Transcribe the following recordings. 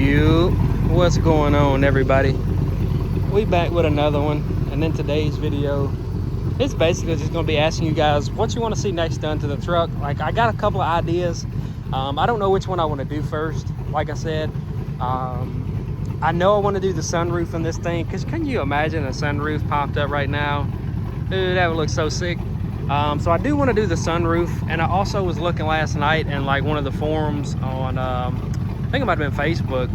You, what's going on, everybody? We back with another one, and in today's video, it's basically just going to be asking you guys what you want to see next done to the truck. Like, I got a couple of ideas. I don't know which one I want to do first. Like I said, I know I want to do the sunroof in this thing, because can you imagine a sunroof popped up right now? Dude, that would look so sick. So I do want to do the sunroof, and I also was looking last night in like one of the forums on I think it might have been Facebook,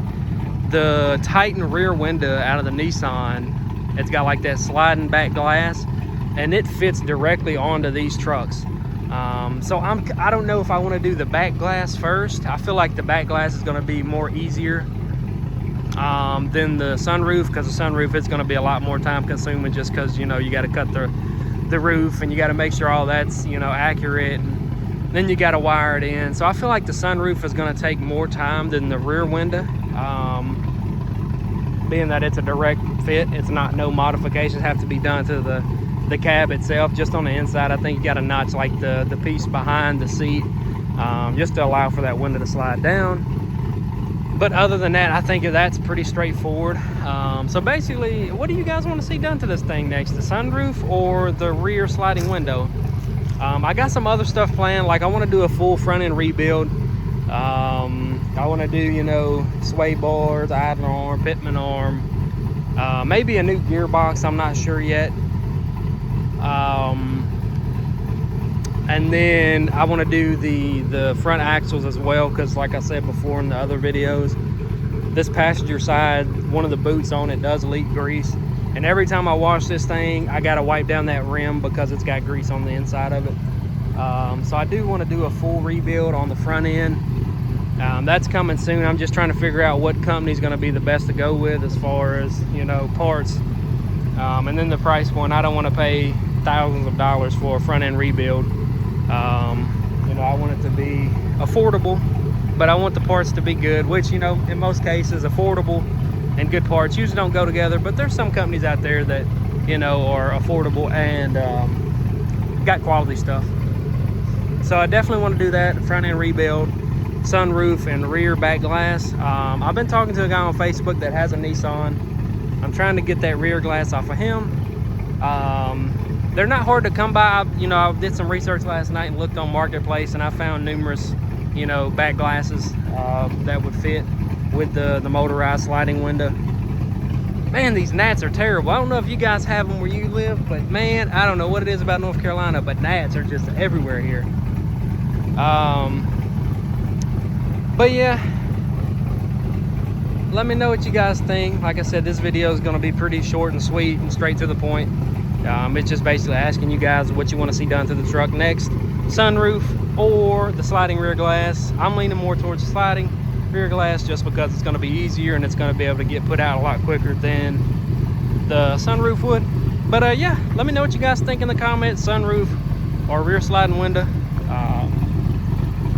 the Titan rear window out of the Nissan. It's got like that sliding back glass, and it fits directly onto these trucks. So I don't know if I want to do the back glass first. I feel like the back glass is going to be more easier than the sunroof, because the sunroof is going to be a lot more time consuming, just because, you know, you got to cut the roof and you got to make sure all that's, you know, accurate, and then you got to wire it in. So I feel like the sunroof is going to take more time than the rear window, being that it's a direct fit. It's not, no modifications have to be done to the cab itself. Just on the inside, I think you got to notch like the piece behind the seat, just to allow for that window to slide down. But other than that, I think that's pretty straightforward. So basically, what do you guys want to see done to this thing next? The sunroof or the rear sliding window? I got some other stuff planned. Like, I want to do a full front end rebuild. I want to do, you know, sway bars, idler arm, pitman arm, maybe a new gearbox. I'm not sure yet. And then I want to do the front axles as well, because like I said before in the other videos, this passenger side, one of the boots on it does leak grease, and every time I wash this thing, I got to wipe down that rim because it's got grease on the inside of it. So I do want to do a full rebuild on the front end. That's coming soon. I'm just trying to figure out what company's going to be the best to go with as far as, you know, parts, and then the price point. I don't want to pay thousands of dollars for a front end rebuild. You know, I want it to be affordable, but I want the parts to be good, which, you know, in most cases, affordable and good parts usually don't go together. But there's some companies out there that, you know, are affordable and got quality stuff. So I definitely want to do that, front end rebuild, sunroof and rear back glass. I've been talking to a guy on Facebook that has a Nissan. I'm trying to get that rear glass off of him. They're not hard to come by. You know, I did some research last night and looked on Marketplace, and I found numerous, you know, back glasses that would fit with the motorized sliding window. Man, these gnats are terrible. I don't know if you guys have them where you live, but man, I don't know what it is about North Carolina, but gnats are just everywhere here. But yeah, let me know what you guys think. Like I said, this video is going to be pretty short and sweet and straight to the point. It's just basically asking you guys what you want to see done to the truck next. Sunroof or the sliding rear glass. I'm leaning more towards the sliding rear glass, just because it's going to be easier and it's going to be able to get put out a lot quicker than the sunroof would. But yeah, let me know what you guys think in the comments, sunroof or rear sliding window.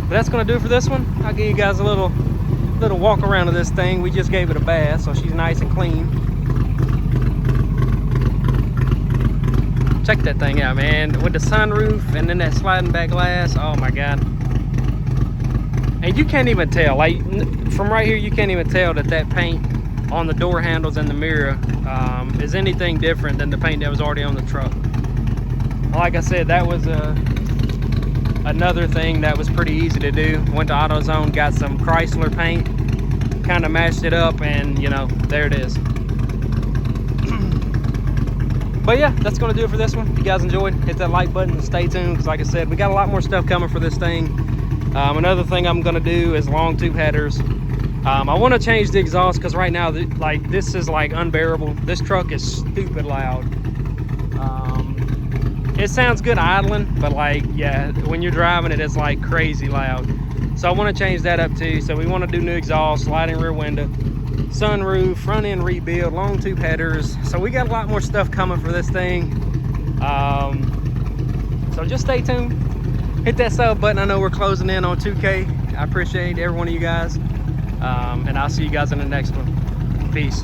But that's going to do it for this one. I'll give you guys a little walk around of this thing. We just gave it a bath, so she's nice and clean. Check that thing out, man, with the sunroof and then that sliding back glass. Oh my god. And you can't even tell, like, from right here, you can't even tell that paint on the door handles and the mirror is anything different than the paint that was already on the truck. Like I said, that was another thing that was pretty easy to do. Went to AutoZone, got some Chrysler paint, kind of mashed it up, and, you know, there it is. But yeah, that's going to do it for this one. If you guys enjoyed, hit that like button and stay tuned, because like I said, we got a lot more stuff coming for this thing. Another thing I'm going to do is long tube headers. I want to change the exhaust, because right now, like, this is like unbearable. This truck is stupid loud. It sounds good idling, but like, yeah, when you're driving it, it's like crazy loud. So I want to change that up too. So we want to do new exhaust, sliding rear window, sunroof, front end rebuild, long tube headers. So we got a lot more stuff coming for this thing. So just stay tuned. Hit that sub button. I know we're closing in on 2K. I appreciate every one of you guys. And I'll see you guys in the next one. Peace.